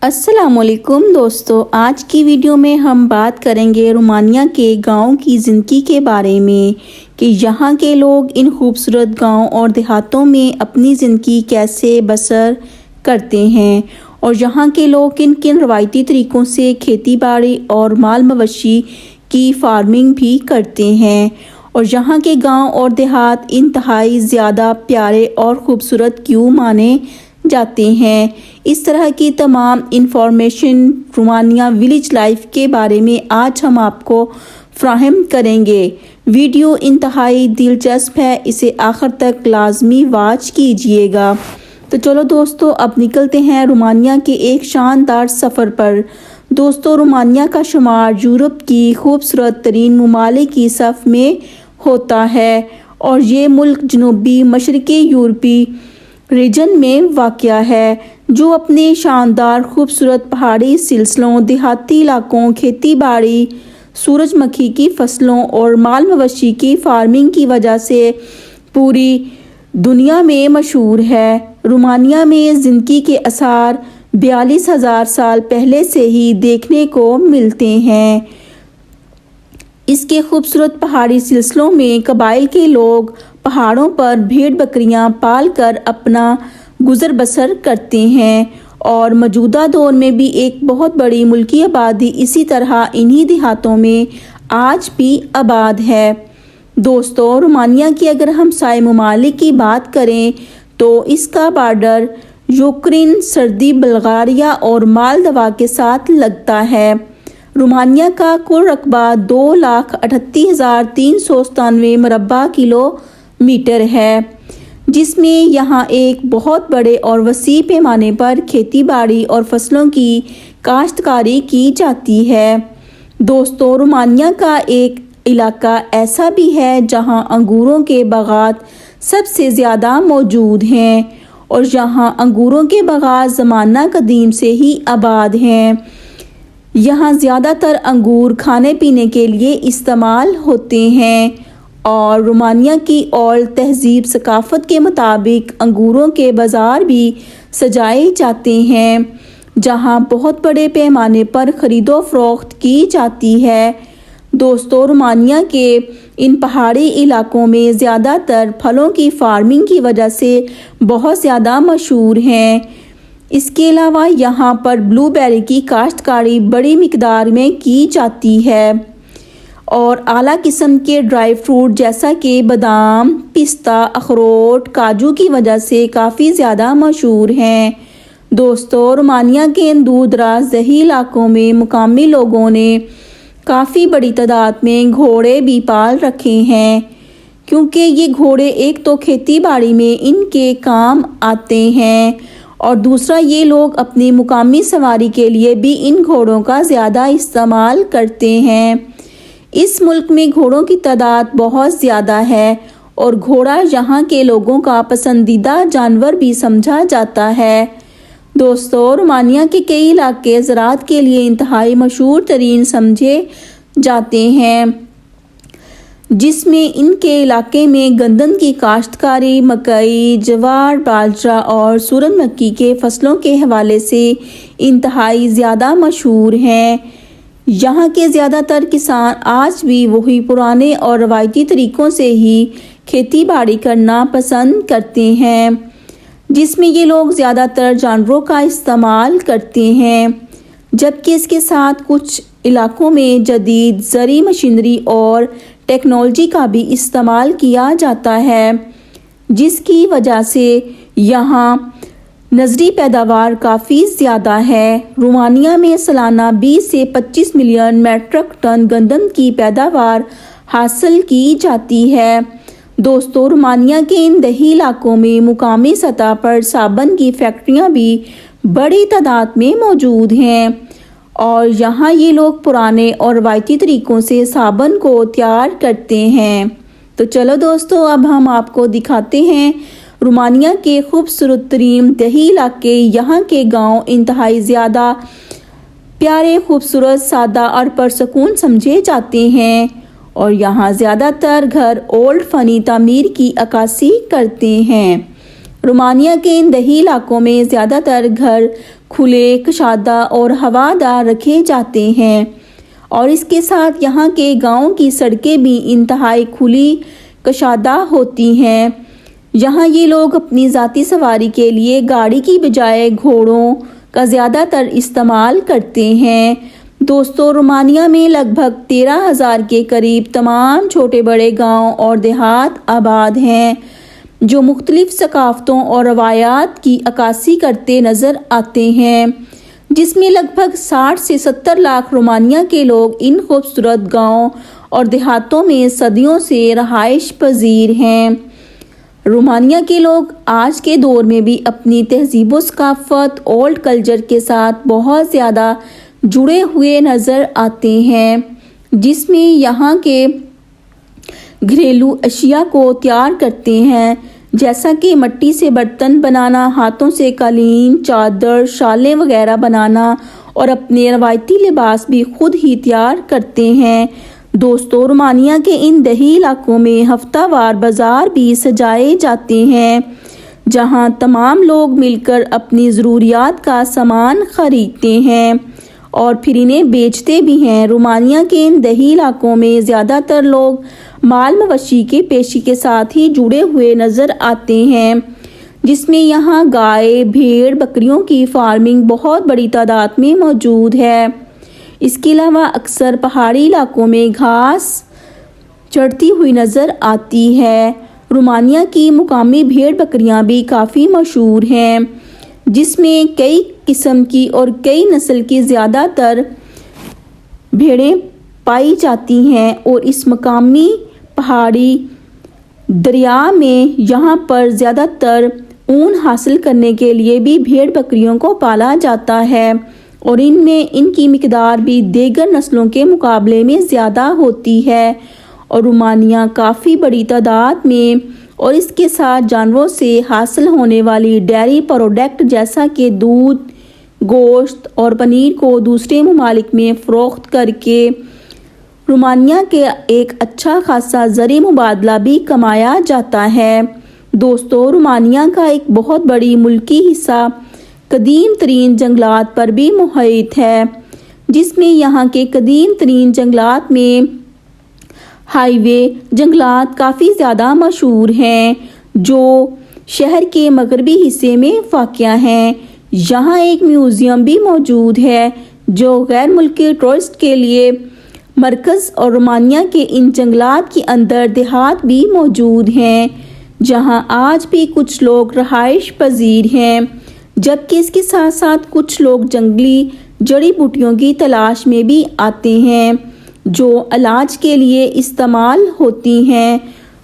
السلام علیکم دوستو، آج کی ویڈیو میں ہم بات کریں گے رومانیہ کے گاؤں کی زندگی کے بارے میں کہ یہاں کے لوگ ان خوبصورت گاؤں اور دیہاتوں میں اپنی زندگی کیسے بسر کرتے ہیں اور یہاں کے لوگ کن کن روایتی طریقوں سے کھیتی باڑی اور مال مویشی کی فارمنگ بھی کرتے ہیں اور یہاں کے گاؤں اور دیہات انتہائی زیادہ پیارے اور خوبصورت کیوں مانے جاتے ہیں۔ اس طرح کی تمام انفارمیشن رومانیہ ولیج لائف کے بارے میں آج ہم آپ کو فراہم کریں گے۔ ویڈیو انتہائی دلچسپ ہے، اسے آخر تک لازمی واچ کیجیے گا۔ تو چلو دوستو، اب نکلتے ہیں رومانیہ کے ایک شاندار سفر پر۔ دوستو، رومانیہ کا شمار یورپ کی خوبصورت ترین ممالک کی صف میں ہوتا ہے اور یہ ملک جنوبی مشرقی یورپی ریجن میں واقع ہے، جو اپنے شاندار خوبصورت پہاڑی سلسلوں، دیہاتی علاقوں، کھیتی باڑی، سورج مکھی کی فصلوں اور مال مویشی کی فارمنگ کی وجہ سے پوری دنیا میں مشہور ہے۔ رومانیہ میں زندگی کے آثار 42,000 سال پہلے سے ہی دیکھنے کو ملتے ہیں۔ اس کے خوبصورت پہاڑی سلسلوں میں قبائل کے لوگ پہاڑوں پر بھیڑ بکریاں پال کر اپنا گزر بسر کرتے ہیں اور موجودہ دور میں بھی ایک بہت بڑی ملکی آبادی اسی طرح انہی دیہاتوں میں آج بھی آباد ہے۔ دوستو، رومانیہ کی اگر ہم سائے ممالک کی بات کریں تو اس کا بارڈر یوکرین، سربی بلغاریہ اور مالدوا کے ساتھ لگتا ہے۔ رومانیہ کا کل رقبہ 2,38,397 مربع کلومیٹر ہے، جس میں یہاں ایک بہت بڑے اور وسیع پیمانے پر کھیتی باڑی اور فصلوں کی کاشتکاری کی جاتی ہے۔ دوستو، رومانیہ کا ایک علاقہ ایسا بھی ہے جہاں انگوروں کے باغات سب سے زیادہ موجود ہیں اور یہاں انگوروں کے باغات زمانہ قدیم سے ہی آباد ہیں۔ یہاں زیادہ تر انگور کھانے پینے کے لیے استعمال ہوتے ہیں اور رومانیہ کی اولڈ تہذیب ثقافت کے مطابق انگوروں کے بازار بھی سجائے جاتے ہیں، جہاں بہت بڑے پیمانے پر خرید و فروخت کی جاتی ہے۔ دوستو، رومانیہ کے ان پہاڑی علاقوں میں زیادہ تر پھلوں کی فارمنگ کی وجہ سے بہت زیادہ مشہور ہیں۔ اس کے علاوہ یہاں پر بلو بیری کی کاشتکاری بڑی مقدار میں کی جاتی ہے اور اعلیٰ قسم کے ڈرائی فروٹ جیسا کہ بادام، پستہ، اخروٹ، کاجو کی وجہ سے کافی زیادہ مشہور ہیں۔ دوستو، رومانیہ کے ان دور دراز دیہی علاقوں میں مقامی لوگوں نے کافی بڑی تعداد میں گھوڑے بھی پال رکھے ہیں، کیونکہ یہ گھوڑے ایک تو کھیتی باڑی میں ان کے کام آتے ہیں اور دوسرا یہ لوگ اپنی مقامی سواری کے لیے بھی ان گھوڑوں کا زیادہ استعمال کرتے ہیں۔ اس ملک میں گھوڑوں کی تعداد بہت زیادہ ہے اور گھوڑا یہاں کے لوگوں کا پسندیدہ جانور بھی سمجھا جاتا ہے۔ دوستو، رومانیہ کے کئی علاقے زراعت کے لیے انتہائی مشہور ترین سمجھے جاتے ہیں، جس میں ان کے علاقے میں گندم کی کاشتکاری، مکئی، جوار، باجرہ اور سورج مکھی کے فصلوں کے حوالے سے انتہائی زیادہ مشہور ہیں۔ یہاں کے زیادہ تر کسان آج بھی وہی پرانے اور روایتی طریقوں سے ہی کھیتی باڑی کرنا پسند کرتے ہیں، جس میں یہ لوگ زیادہ تر جانوروں کا استعمال کرتے ہیں، جبکہ اس کے ساتھ کچھ علاقوں میں جدید زرعی مشینری اور ٹیکنالوجی کا بھی استعمال کیا جاتا ہے، جس کی وجہ سے یہاں نظری پیداوار کافی زیادہ ہے۔ رومانیہ میں سالانہ 20 سے 25 ملین میٹرک ٹن گندم کی پیداوار حاصل کی جاتی ہے۔ دوستو، رومانیہ کے ان دیہی علاقوں میں مقامی سطح پر صابن کی فیکٹریاں بھی بڑی تعداد میں موجود ہیں اور یہاں یہ لوگ پرانے اور روایتی طریقوں سے صابن کو تیار کرتے ہیں۔ تو چلو دوستو، اب ہم آپ کو دکھاتے ہیں رومانیہ کے خوبصورت ترین دیہی علاقے۔ یہاں کے گاؤں انتہائی زیادہ پیارے، خوبصورت، سادہ اور پرسکون سمجھے جاتے ہیں اور یہاں زیادہ تر گھر اولڈ فنی تعمیر کی عکاسی کرتے ہیں۔ رومانیہ کے ان دیہی علاقوں میں زیادہ تر گھر کھلے، کشادہ اور ہوادار رکھے جاتے ہیں، اور اس کے ساتھ یہاں کے گاؤں کی سڑکیں بھی انتہائی کھلی، کشادہ ہوتی ہیں۔ یہاں یہ لوگ اپنی ذاتی سواری کے لیے گاڑی کی بجائے گھوڑوں کا زیادہ تر استعمال کرتے ہیں۔ دوستو، رومانیہ میں لگ بھگ 13,000 کے قریب تمام چھوٹے بڑے گاؤں اور دیہات آباد ہیں، جو مختلف ثقافتوں اور روایات کی عکاسی کرتے نظر آتے ہیں، جس میں لگ بھگ 60 سے 70 لاکھ رومانیہ کے لوگ ان خوبصورت گاؤں اور دیہاتوں میں صدیوں سے رہائش پذیر ہیں۔ رومانیہ کے لوگ آج کے دور میں بھی اپنی تہذیب و ثقافت، اولڈ کلچر کے ساتھ بہت زیادہ جڑے ہوئے نظر آتے ہیں، جس میں یہاں کے گھریلو اشیاء کو تیار کرتے ہیں، جیسا کہ مٹی سے برتن بنانا، ہاتھوں سے قالین، چادر، شالیں وغیرہ بنانا، اور اپنے روایتی لباس بھی خود ہی تیار کرتے ہیں۔ دوستو، رومانیہ کے ان دیہی علاقوں میں ہفتہ وار بازار بھی سجائے جاتے ہیں، جہاں تمام لوگ مل کر اپنی ضروریات کا سامان خریدتے ہیں اور پھر انہیں بیچتے بھی ہیں۔ رومانیہ کے ان دیہی علاقوں میں زیادہ تر لوگ مال مویشی کے پیشے کے ساتھ ہی جڑے ہوئے نظر آتے ہیں، جس میں یہاں گائے، بھیڑ، بکریوں کی فارمنگ بہت بڑی تعداد میں موجود ہے۔ اس کے علاوہ اکثر پہاڑی علاقوں میں گھاس چڑھتی ہوئی نظر آتی ہے۔ رومانیہ کی مقامی بھیڑ بکریاں بھی کافی مشہور ہیں، جس میں کئی قسم کی اور کئی نسل کی زیادہ تر بھیڑیں پائی جاتی ہیں، اور اس مقامی پہاڑی دریا میں یہاں پر زیادہ تر اون حاصل کرنے کے لیے بھی بھیڑ بکریوں کو پالا جاتا ہے، اور ان کی مقدار بھی دیگر نسلوں کے مقابلے میں زیادہ ہوتی ہے۔ اور رومانیہ کافی بڑی تعداد میں اور اس کے ساتھ جانوروں سے حاصل ہونے والی ڈیری پروڈکٹ جیسا کہ دودھ، گوشت اور پنیر کو دوسرے ممالک میں فروخت کر کے رومانیہ کے ایک اچھا خاصا زرعی مبادلہ بھی کمایا جاتا ہے۔ دوستو، رومانیہ کا ایک بہت بڑی ملکی حصہ قدیم ترین جنگلات پر بھی محیط ہے، جس میں یہاں کے قدیم ترین جنگلات میں ہائی وے جنگلات کافی زیادہ مشہور ہیں، جو شہر کے مغربی حصے میں واقع ہیں۔ یہاں ایک میوزیم بھی موجود ہے جو غیر ملکی ٹورسٹ کے لیے مرکز، اور رومانیہ کے ان جنگلات کے اندر دیہات بھی موجود ہیں، جہاں آج بھی کچھ لوگ رہائش پذیر ہیں، جبکہ اس کے ساتھ ساتھ کچھ لوگ جنگلی جڑی بوٹیوں کی تلاش میں بھی آتے ہیں، جو علاج کے لیے استعمال ہوتی ہیں۔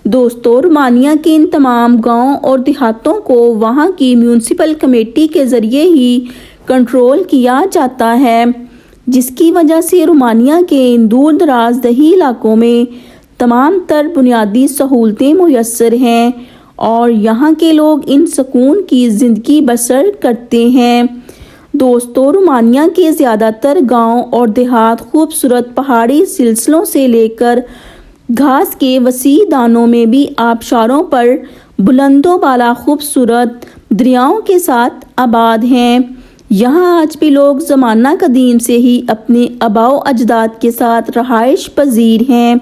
دوستو، رومانیہ کے ان تمام گاؤں اور دیہاتوں کو وہاں کی میونسپل کمیٹی کے ذریعے ہی کنٹرول کیا جاتا ہے، جس کی وجہ سے رومانیہ کے ان دور دراز دیہی علاقوں میں تمام تر بنیادی سہولتیں میسر ہیں، اور یہاں کے لوگ ان سکون کی زندگی بسر کرتے ہیں۔ دوستو، رومانیہ کے زیادہ تر گاؤں اور دیہات خوبصورت پہاڑی سلسلوں سے لے کر گھاس کے وسیع دانوں میں بھی آبشاروں پر بلند و بالا خوبصورت دریاؤں کے ساتھ آباد ہیں۔ یہاں آج بھی لوگ زمانہ قدیم سے ہی اپنے آباء و اجداد کے ساتھ رہائش پذیر ہیں۔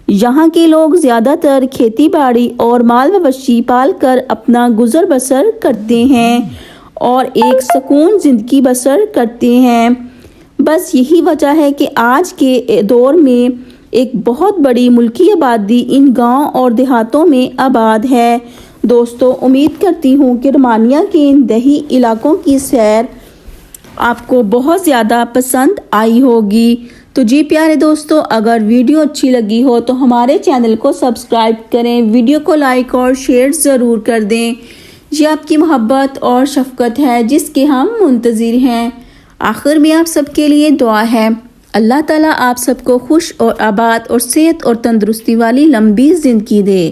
یہاں کے لوگ زیادہ تر کھیتی باڑی اور مال مویشی پال کر اپنا گزر بسر کرتے ہیں اور ایک سکون زندگی بسر کرتے ہیں۔ بس یہی وجہ ہے کہ آج کے دور میں ایک بہت بڑی ملکی آبادی ان گاؤں اور دیہاتوں میں آباد ہے۔ دوستو، امید کرتی ہوں کہ رومانیہ کے ان دیہی علاقوں کی سیر آپ کو بہت زیادہ پسند آئی ہوگی۔ تو جی پیارے دوستو، اگر ویڈیو اچھی لگی ہو تو ہمارے چینل کو سبسکرائب کریں، ویڈیو کو لائک اور شیئر ضرور کر دیں۔ یہ آپ کی محبت اور شفقت ہے جس کے ہم منتظر ہیں۔ آخر میں آپ سب کے لیے دعا ہے، اللہ تعالیٰ آپ سب کو خوش اور آباد اور صحت اور تندرستی والی لمبی زندگی دے۔